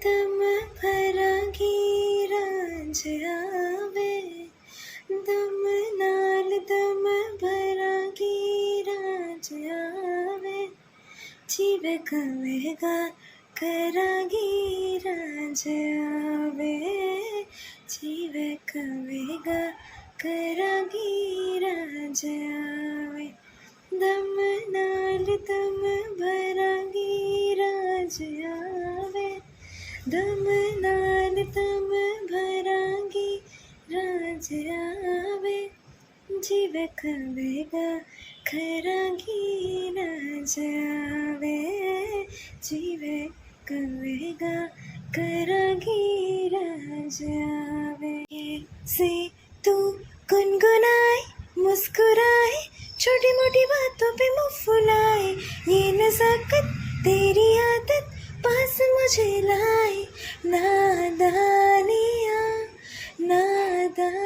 दम भरा गीराज आवे, दम नाल दम भरा गीराज आवे, जीवे कवेगा करा गीराज आवे, जीवे कवेगा करा गीराज आवे, दम नाल दम भरा गीराज आवे, दम नाल दम भरा गीराज आवे, जीवे कवेगा खरा गीराज आवे, जीवे कवेगा करा गीराज आवे। से तू गुनगुनाए मुस्कुराए, छोटी मोटी बातों पे मुँह फुलाए, ये नज़ाकत तेरी आदत पास मुझे लाए, नादानियाँ नादानियाँ